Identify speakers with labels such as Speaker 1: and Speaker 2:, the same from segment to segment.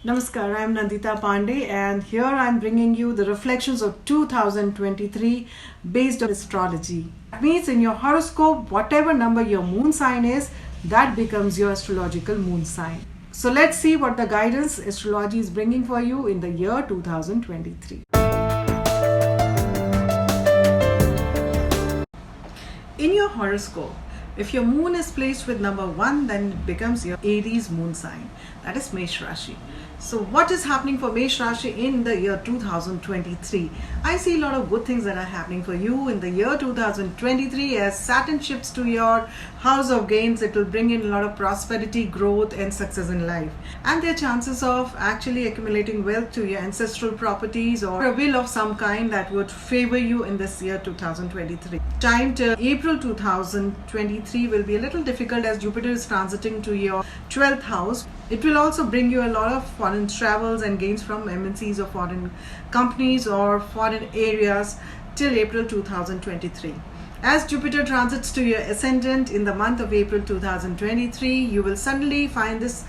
Speaker 1: Namaskar, I am Nandita Pandey and here I am bringing you the reflections of 2023 based on astrology. That means in your horoscope, whatever number your moon sign is, that becomes your astrological moon sign. So let's see what the guidance astrology is bringing for you in the year 2023. In your horoscope, if your moon is placed with number 1, then it becomes your Aries moon sign. That is Mesh Rashi. So what is happening for Mesh Rashi in the year 2023? I see a lot of good things that are happening for you in the year 2023 as Saturn shifts to your house of gains. It will bring in a lot of prosperity, growth and success in life. And there are chances of actually accumulating wealth to your ancestral properties or a will of some kind that would favor you in this year 2023. Time till April 2023 will be a little difficult as Jupiter is transiting to your 12th house. It will also bring you a lot of foreign travels and gains from MNCs or foreign companies or foreign areas till April 2023. As Jupiter transits to your ascendant in the month of April 2023, you will suddenly find this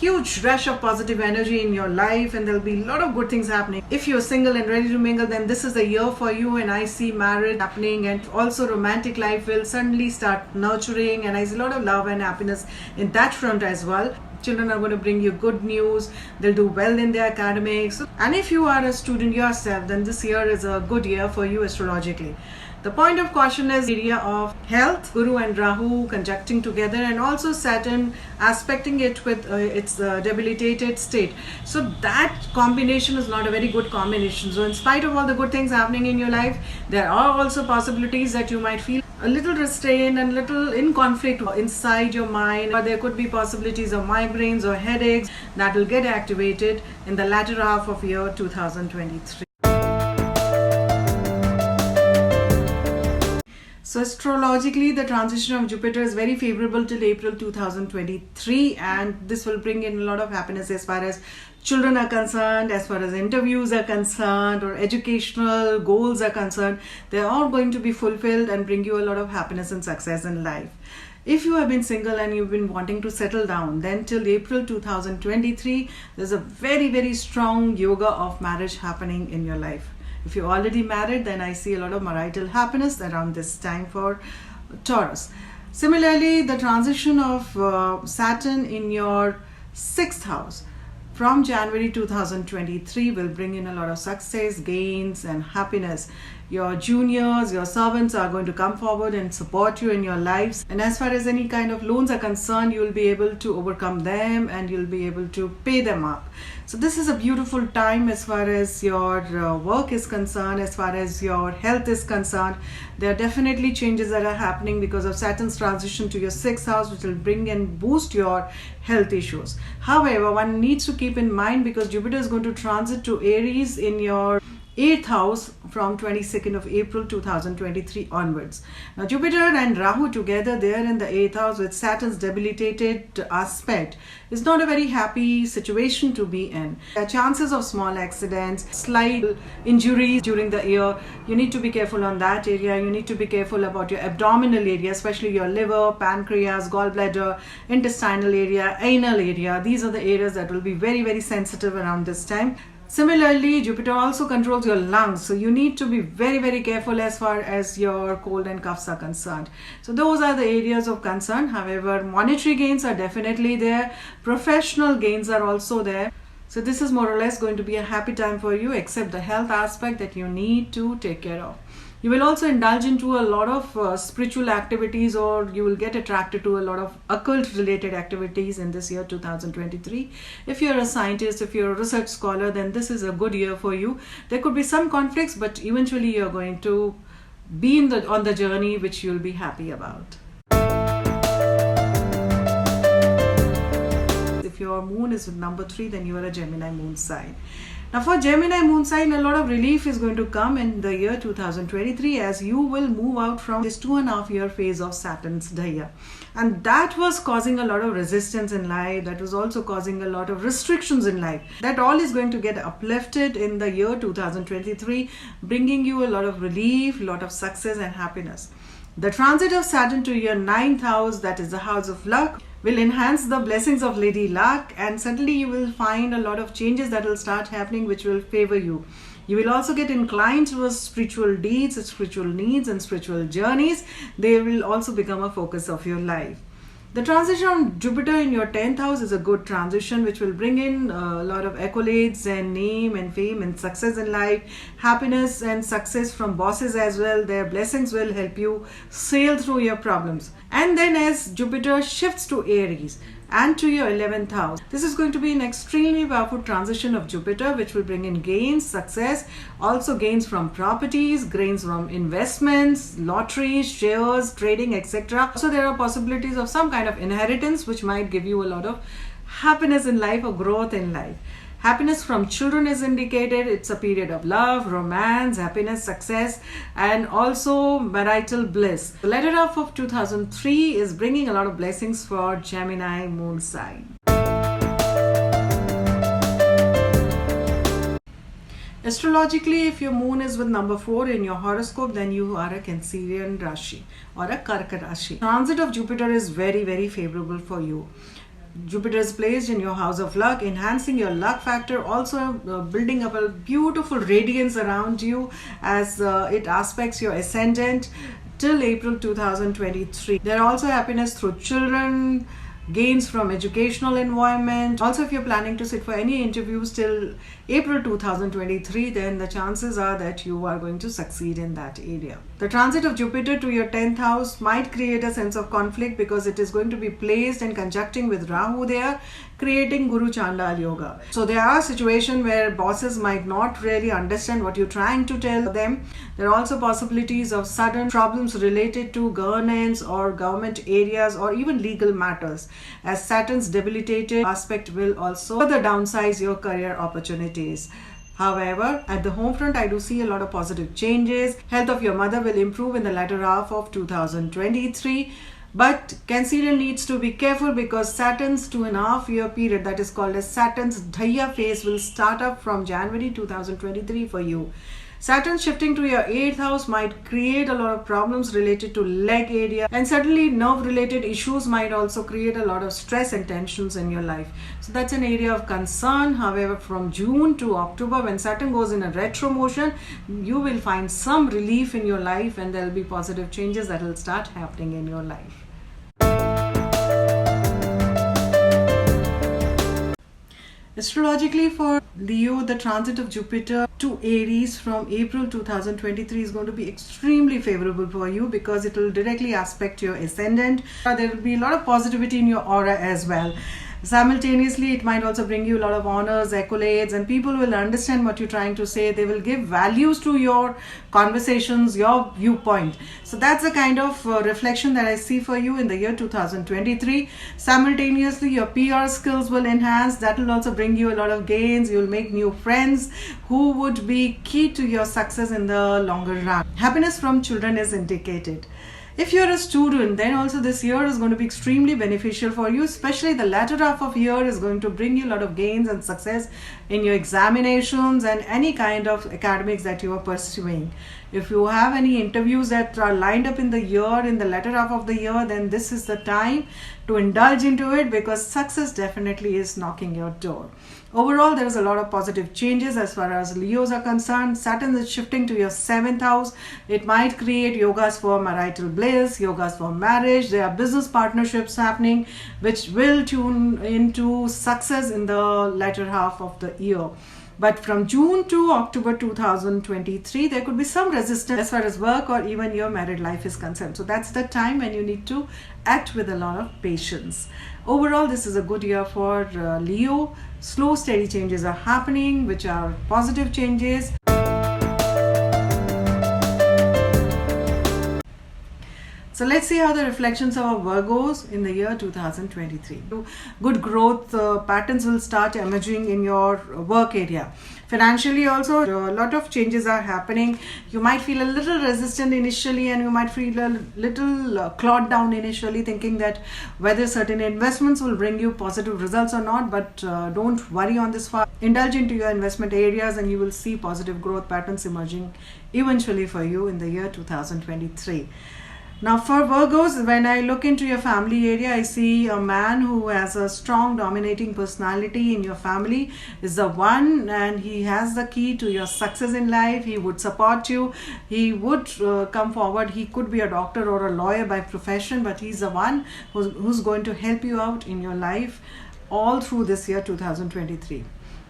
Speaker 1: huge rush of positive energy in your life and there'll be a lot of good things happening. If you're single and ready to mingle, then this is the year for you, and I see marriage happening and also romantic life will suddenly start nurturing, and I see a lot of love and happiness in that front as well. Children are going to bring you good news. They'll do well in their academics. And if you are a student yourself, then this year is a good year for you astrologically. The point of caution is area of health, Guru and Rahu conjuncting together, and also Saturn aspecting it with its debilitated state. So that combination is not a very good combination. So in spite of all the good things happening in your life, there are also possibilities that you might feel a little restrained and little in conflict inside your mind, or there could be possibilities of migraines or headaches that will get activated in the latter half of year 2023. So astrologically, the transition of Jupiter is very favorable till April 2023, and this will bring in a lot of happiness as far as children are concerned, as far as interviews are concerned, or educational goals are concerned. They are all going to be fulfilled and bring you a lot of happiness and success in life. If you have been single and you've been wanting to settle down, then till April 2023, there's a very strong yoga of marriage happening in your life. If you're already married, then I see a lot of marital happiness around this time for Taurus. Similarly, the transition of Saturn in your 6th house from January 2023 will bring in a lot of success, gains and happiness. Your juniors, your servants are going to come forward and support you in your lives. And as far as any kind of loans are concerned, you will be able to overcome them and you'll be able to pay them up. So this is a beautiful time as far as your work is concerned, as far as your health is concerned. There are definitely changes that are happening because of Saturn's transition to your 6th house, which will bring and boost your health issues. However, one needs to keep in mind, because Jupiter is going to transit to Aries in your 8th house from 22nd of April 2023 onwards. Now Jupiter and Rahu together there in the 8th house with Saturn's debilitated aspect is not a very happy situation to be in. There are chances of small accidents, slight injuries during the year. You need to be careful on that area. You need to be careful about your abdominal area, especially your liver, pancreas, gallbladder, intestinal area, anal area. These are the areas that will be very sensitive around this time. Similarly, Jupiter also controls your lungs, so you need to be very careful as far as your cold and coughs are concerned. So those are the areas of concern. However, monetary gains are definitely there. Professional gains are also there. So this is more or less going to be a happy time for you, except the health aspect that you need to take care of. You will also indulge into a lot of spiritual activities, or you will get attracted to a lot of occult related activities in this year 2023. If you're a scientist, if you're a research scholar, then this is a good year for you. There could be some conflicts, but eventually you're going to be on the journey which you'll be happy about. If your moon is with number 3, then you are a Gemini moon sign. Now for Gemini moon sign, a lot of relief is going to come in the year 2023 as you will move out from this 2.5 year phase of Saturn's Daya. And that was causing a lot of resistance in life. That was also causing a lot of restrictions in life. That all is going to get uplifted in the year 2023, bringing you a lot of relief, a lot of success and happiness. The transit of Saturn to your 9th house, that is the house of luck, will enhance the blessings of Lady Luck, and suddenly you will find a lot of changes that will start happening which will favor you. You will also get inclined towards spiritual deeds, spiritual needs and spiritual journeys. They will also become a focus of your life. The transition on Jupiter in your 10th house is a good transition which will bring in a lot of accolades and name and fame and success in life, happiness and success from bosses as well. Their blessings will help you sail through your problems. And then as Jupiter shifts to Aries and to your 11th house, this is going to be an extremely powerful transition of Jupiter which will bring in gains, success, also gains from properties, gains from investments, lotteries, shares, trading, etc. So there are possibilities of some kind of inheritance which might give you a lot of happiness in life or growth in life. Happiness from children is indicated. It's a period of love, romance, happiness, success, and also marital bliss. The latter half of 2003 is bringing a lot of blessings for Gemini moon sign. Astrologically, if your moon is with number 4 in your horoscope, then you are a Cancerian Rashi or a Karka Rashi. Transit of Jupiter is very, very favorable for you. Jupiter is placed in your house of luck, enhancing your luck factor, also building up a beautiful radiance around you as it aspects your ascendant till April 2023. There are also happiness through children, gains from educational environment. Also, if you're planning to sit for any interviews till April 2023, then the chances are that you are going to succeed in that area. The transit of Jupiter to your 10th house might create a sense of conflict because it is going to be placed and conjuncting with Rahu there, creating Guru Chandal Yoga. So there are situations where bosses might not really understand what you're trying to tell them. There are also possibilities of sudden problems related to governance or government areas or even legal matters, as Saturn's debilitated aspect will also further downsize your career opportunities. However, at the home front, I do see a lot of positive changes. Health of your mother will improve in the latter half of 2023. But Cancerian needs to be careful because Saturn's 2.5-year period, that is called as Saturn's Dhaya phase, will start up from January 2023 for you. Saturn shifting to your 8th house might create a lot of problems related to leg area, and suddenly nerve related issues might also create a lot of stress and tensions in your life. So that's an area of concern. However, from June to October, when Saturn goes in a retro motion, you will find some relief in your life and there will be positive changes that will start happening in your life. Astrologically for Leo, the transit of Jupiter to Aries from April 2023 is going to be extremely favorable for you because it will directly aspect your ascendant. There will be a lot of positivity in your aura as well. Simultaneously, it might also bring you a lot of honors, accolades, and people will understand what you're trying to say. They will give values to your conversations, your viewpoint. So that's the kind of reflection that I see for you in the year 2023. Simultaneously, your PR skills will enhance. That will also bring you a lot of gains. You'll make new friends who would be key to your success in the longer run. Happiness from children is indicated. If you're a student, then also this year is going to be extremely beneficial for you, especially the latter half of year is going to bring you a lot of gains and success in your examinations and any kind of academics that you are pursuing. If you have any interviews that are lined up in the year, in the latter half of the year, then this is the time to indulge into it because success definitely is knocking your door. Overall, there is a lot of positive changes as far as Leos are concerned. Saturn is shifting to your 7th house. It might create yogas for marital bliss, yogas for marriage. There are business partnerships happening which will tune into success in the latter half of the year. But from June to October 2023, there could be some resistance as far as work or even your married life is concerned. So that's the time when you need to act with a lot of patience. Overall, this is a good year for Leo. Slow, steady changes are happening, which are positive changes. So let's see how the reflections of our Virgos in the year 2023. Good growth patterns will start emerging in your work area. Financially also, a lot of changes are happening. You might feel a little resistant initially and you might feel a little clawed down initially, thinking that whether certain investments will bring you positive results or not, but don't worry on this part. Indulge into your investment areas and you will see positive growth patterns emerging eventually for you in the year 2023. Now for Virgos, when I look into your family area, I see a man who has a strong dominating personality in your family is the one, and he has the key to your success in life. He would support you. He would come forward. He could be a doctor or a lawyer by profession, but he's the one who's going to help you out in your life all through this year 2023.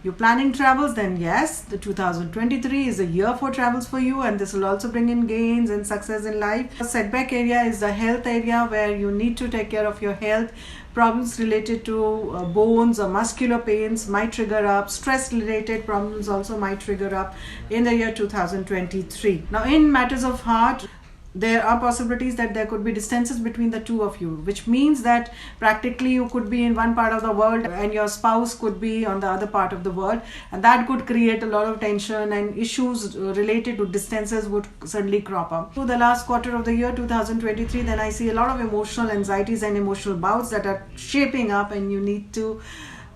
Speaker 1: You're planning travels, then yes, the 2023 is a year for travels for you, and this will also bring in gains and success in life. The setback area is the health area, where you need to take care of your health. Problems related to bones or muscular pains might trigger up. Stress related problems also might trigger up in the year 2023. Now in matters of heart, there are possibilities that there could be distances between the two of you, which means that practically you could be in one part of the world and your spouse could be on the other part of the world, and that could create a lot of tension, and issues related to distances would suddenly crop up. Through the last quarter of the year 2023, then I see a lot of emotional anxieties and emotional bouts that are shaping up, and you need to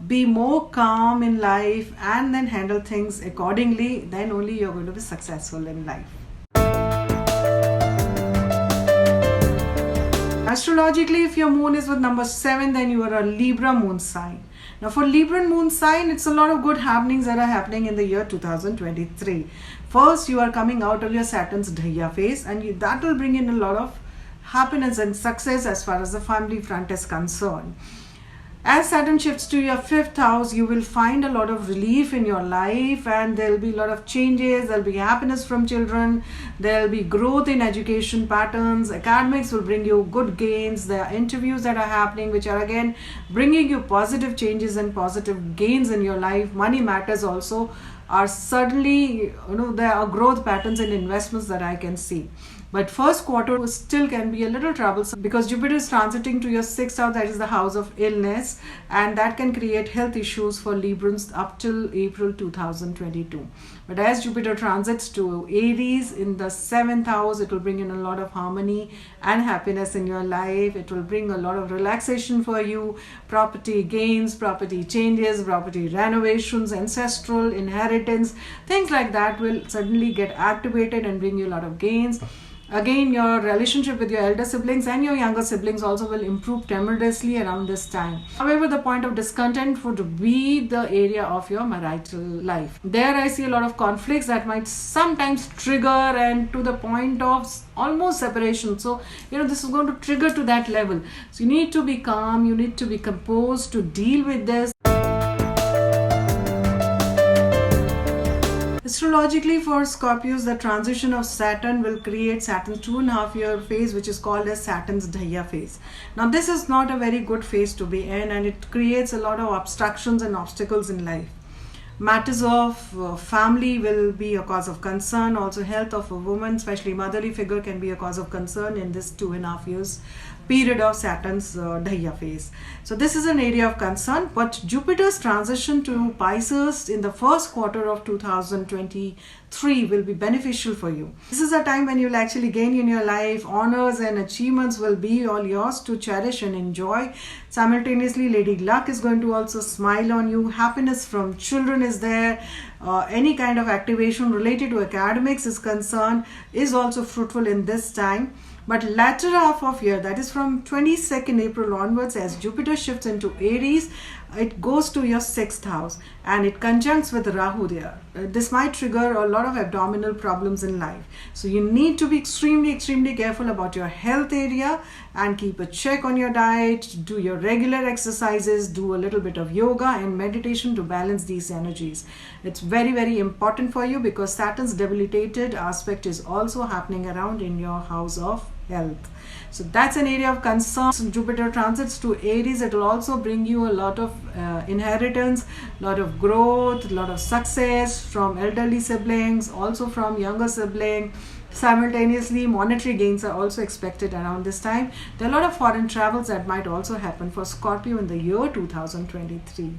Speaker 1: be more calm in life and then handle things accordingly. Then only you're going to be successful in life. Astrologically, if your moon is with number 7, then you are a Libra moon sign. Now for Libra moon sign, it's a lot of good happenings that are happening in the year 2023. First, you are coming out of your Saturn's Dhaya phase, and that will bring in a lot of happiness and success as far as the family front is concerned. As Saturn shifts to your 5th house, you will find a lot of relief in your life, and there will be a lot of changes. There will be happiness from children. There will be growth in education patterns. Academics will bring you good gains. There are interviews that are happening which are again bringing you positive changes and positive gains in your life. Money matters also are suddenly, there are growth patterns in investments that I can see. But first quarter still can be a little troublesome because Jupiter is transiting to your 6th house, that is the house of illness, and that can create health issues for Librans up till April 2022. But as Jupiter transits to Aries in the 7th house, it will bring in a lot of harmony and happiness in your life. It will bring a lot of relaxation for you, property gains, property changes, property renovations, ancestral inheritance, things like that will suddenly get activated and bring you a lot of gains. Again, your relationship with your elder siblings and your younger siblings also will improve tremendously around this time. However, the point of discontent would be the area of your marital life. There I see a lot of conflicts that might sometimes trigger, and to the point of almost separation. So, this is going to trigger to that level. So you need to be calm, you need to be composed to deal with this. Astrologically for Scorpios, the transition of Saturn will create Saturn's 2.5-year phase, which is called as Saturn's Dhaya phase. Now this is not a very good phase to be in, and it creates a lot of obstructions and obstacles in life. Matters of family will be a cause of concern. Also health of a woman, especially motherly figure, can be a cause of concern in this 2.5 years period of Saturn's Dhaya phase. So this is an area of concern, but Jupiter's transition to Pisces in the first quarter of 2023 will be beneficial for you. This is a time when you'll actually gain in your life. Honors and achievements will be all yours to cherish and enjoy. Simultaneously, Lady Luck is going to also smile on you. Happiness from children is there. Any kind of activation related to academics is concerned is also fruitful in this time. But latter half of year, that is from 22nd April onwards, as Jupiter shifts into Aries, it goes to your 6th house and it conjuncts with Rahu there. This might trigger a lot of abdominal problems in life. So you need to be extremely careful about your health area and keep a check on your diet, do your regular exercises, do a little bit of yoga and meditation to balance these energies. It's very important for you because Saturn's debilitated aspect is also happening around in your house of health. So that's an area of concern. So Jupiter transits to Aries, it will also bring you a lot of inheritance, a lot of growth, a lot of success from elderly siblings, also from younger siblings. Simultaneously, monetary gains are also expected around this time. There are a lot of foreign travels that might also happen for Scorpio in the year 2023.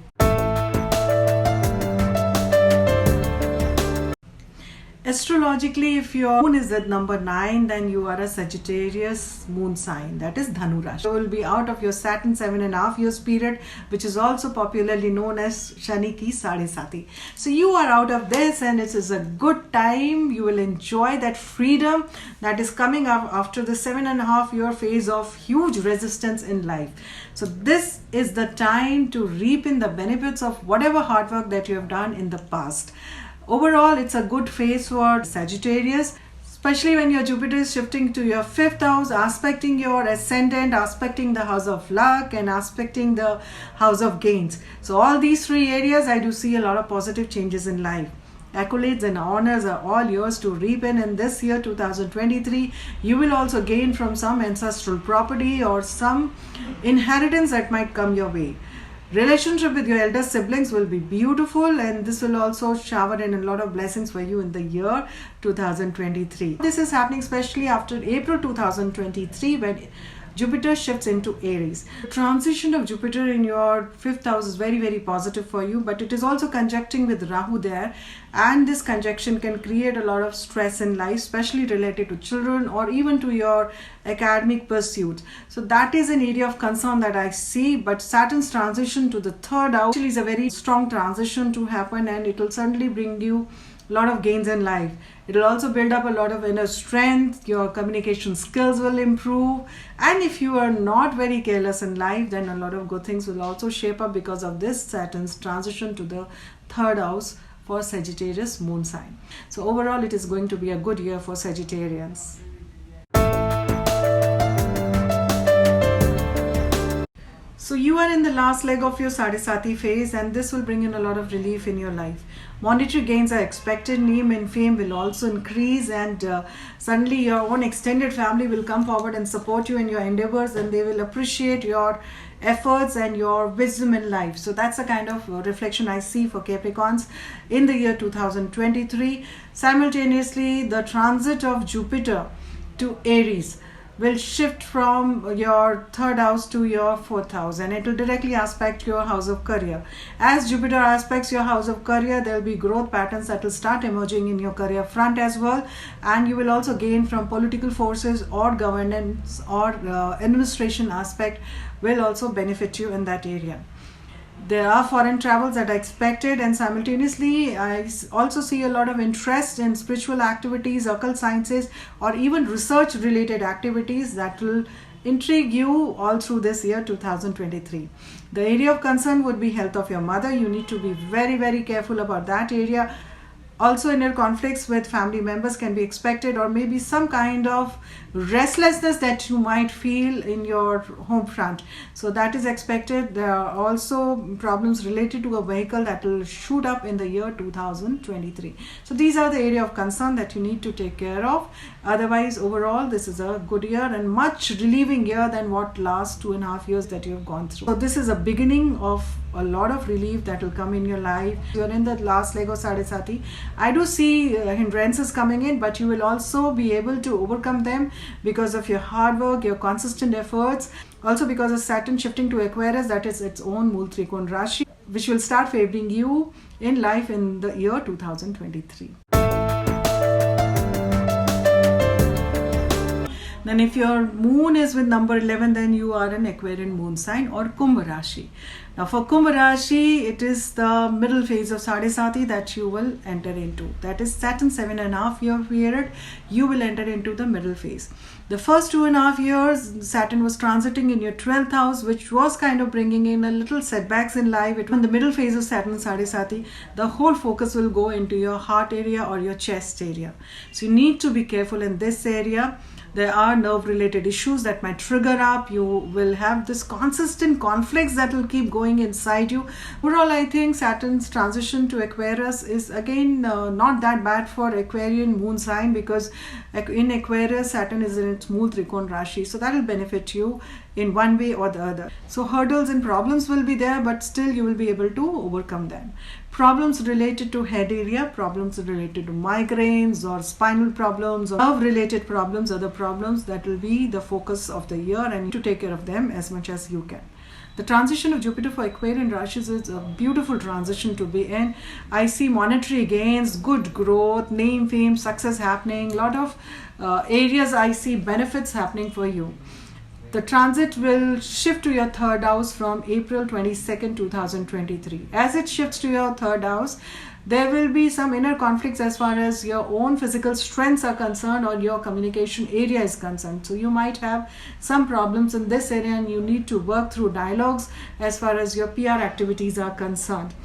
Speaker 1: Astrologically, if your moon is at number 9, then you are a Sagittarius moon sign, that is Dhanu Rashi. You will be out of your Saturn 7.5 years period, which is also popularly known as Shani ki Sade Sati. So you are out of this, and it is a good time. You will enjoy that freedom that is coming up after the 7.5 year phase of huge resistance in life. So this is the time to reap in the benefits of whatever hard work that you have done in the past. Overall, it's a good phase for Sagittarius, especially when your Jupiter is shifting to your 5th house, aspecting your ascendant, aspecting the house of luck, and aspecting the house of gains. So all these 3 areas, I do see a lot of positive changes in life. Accolades and honors are all yours to reap in this year 2023. You will also gain from some ancestral property or some inheritance that might come your way. Relationship with your elder siblings will be beautiful, and this will also shower in a lot of blessings for you in the year 2023. This is happening especially after April 2023, when Jupiter shifts into Aries. The transition of Jupiter in your 5th house is very, very positive for you, but it is also conjuncting with Rahu there, and this conjunction can create a lot of stress in life, especially related to children or even to your academic pursuits. So that is an area of concern that I see, but Saturn's transition to the 3rd house actually is a very strong transition to happen, and it will certainly bring you a lot of gains in life. It will also build up a lot of inner strength. Your communication skills will improve, and if you are not very careless in life, then a lot of good things will also shape up because of this Saturn's transition to the 3rd house for Sagittarius moon sign. So overall, it is going to be a good year for Sagittarians. So you are in the last leg of your Sadhisati phase, and this will bring in a lot of relief in your life. Monetary gains are expected, name and fame will also increase, and suddenly your own extended family will come forward and support you in your endeavors, and they will appreciate your efforts and your wisdom in life. So that's the kind of reflection I see for Capricorns in the year 2023. Simultaneously, the transit of Jupiter to Aries will shift from your 3rd house to your 4th house, and it will directly aspect your house of career. As Jupiter aspects your house of career, there will be growth patterns that will start emerging in your career front as well, and you will also gain from political forces or governance or administration aspect will also benefit you in that area. There are foreign travels that are expected, and simultaneously I also see a lot of interest in spiritual activities, occult sciences, or even research related activities that will intrigue you all through this year 2023. The area of concern would be health of your mother. You need to be very, very careful about that area. Also, inner conflicts with family members can be expected, or maybe some kind of restlessness that you might feel in your home front. So that is expected. There are also problems related to a vehicle that will shoot up in the year 2023. So these are the area of concern that you need to take care of. Otherwise, overall, this is a good year and much relieving year than what last 2.5 years that you have gone through. So this is a beginning of a lot of relief that will come in your life. You're in the last leg of Sadhisati. I do see hindrances coming in, but you will also be able to overcome them because of your hard work, your consistent efforts. Also because of Saturn shifting to Aquarius, that is its own Mool Trikon Rashi, which will start favoring you in life in the year 2023. Then if your moon is with number 11, then you are an Aquarian moon sign or Kumbh Rashi. Now for Kumbh Rashi, it is the middle phase of Sadhisati that you will enter into. That is Saturn 7.5 year period, you will enter into the middle phase. The first 2.5 years, Saturn was transiting in your 12th house, which was kind of bringing in a little setbacks in life. In the middle phase of Saturn Sadhisati, the whole focus will go into your heart area or your chest area. So you need to be careful in this area. There are nerve related issues that might trigger up. You will have this consistent conflicts that will keep going inside you. Overall, I think Saturn's transition to Aquarius is again not that bad for Aquarian moon sign, because in Aquarius, Saturn is in its Mool Trikon Rashi. So that will benefit you in one way or the other. So hurdles and problems will be there, but still you will be able to overcome them. Problems related to head area, problems related to migraines or spinal problems or nerve related problems are the problems that will be the focus of the year, and you need to take care of them as much as you can. The transition of Jupiter for Aquarian Rashis is a beautiful transition to be in. I see monetary gains, good growth, name, fame, success happening. A lot of areas I see benefits happening for you. The transit will shift to your third house from April 22nd, 2023. As it shifts to your third house, there will be some inner conflicts as far as your own physical strengths are concerned or your communication area is concerned. So you might have some problems in this area and you need to work through dialogues as far as your PR activities are concerned.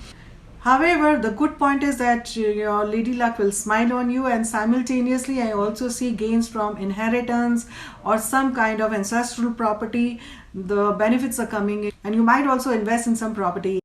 Speaker 1: However, the good point is that your Lady Luck will smile on you, and simultaneously I also see gains from inheritance or some kind of ancestral property. The benefits are coming in, and you might also invest in some property.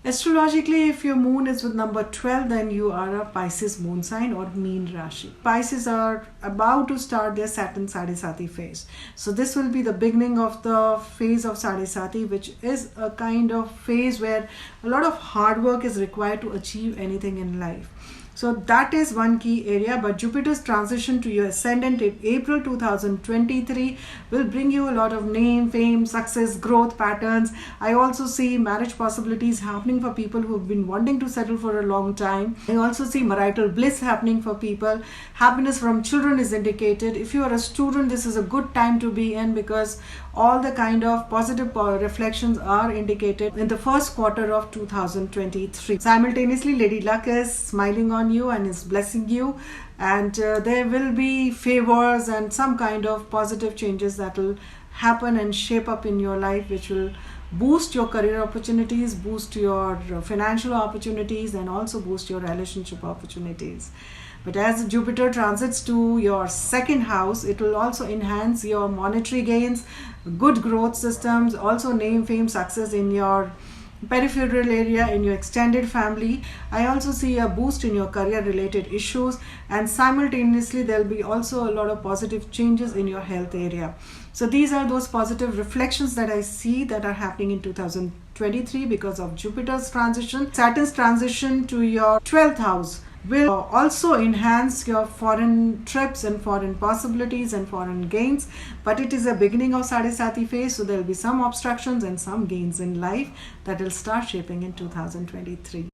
Speaker 1: Astrologically, if your moon is with number 12, then you are a Pisces moon sign or mean Rashi. Pisces are about to start their Saturn Sadhisati phase. So this will be the beginning of the phase of Sadhisati, which is a kind of phase where a lot of hard work is required to achieve anything in life. So that is one key area. But Jupiter's transition to your ascendant in April 2023 will bring you a lot of name, fame, success, growth patterns. I also see marriage possibilities happening for people who have been wanting to settle for a long time. I also see marital bliss happening for people. Happiness from children is indicated. If you are a student, this is a good time to be in, because all the kind of positive reflections are indicated in the first quarter of 2023. Simultaneously, Lady Luck is smiling on you and is blessing you, and there will be favors and some kind of positive changes that will happen and shape up in your life, which will boost your career opportunities, boost your financial opportunities, and also boost your relationship opportunities. But as Jupiter transits to your second house, it will also enhance your monetary gains, good growth systems, also name, fame, success in your peripheral area, in your extended family. I also see a boost in your career related issues, and simultaneously there will be also a lot of positive changes in your health area. So these are those positive reflections that I see that are happening in 2023 because of Jupiter's transition. Saturn's transition to your 12th house will also enhance your foreign trips and foreign possibilities and foreign gains, but it is a beginning of Sadhisati phase, so there will be some obstructions and some gains in life that will start shaping in 2023.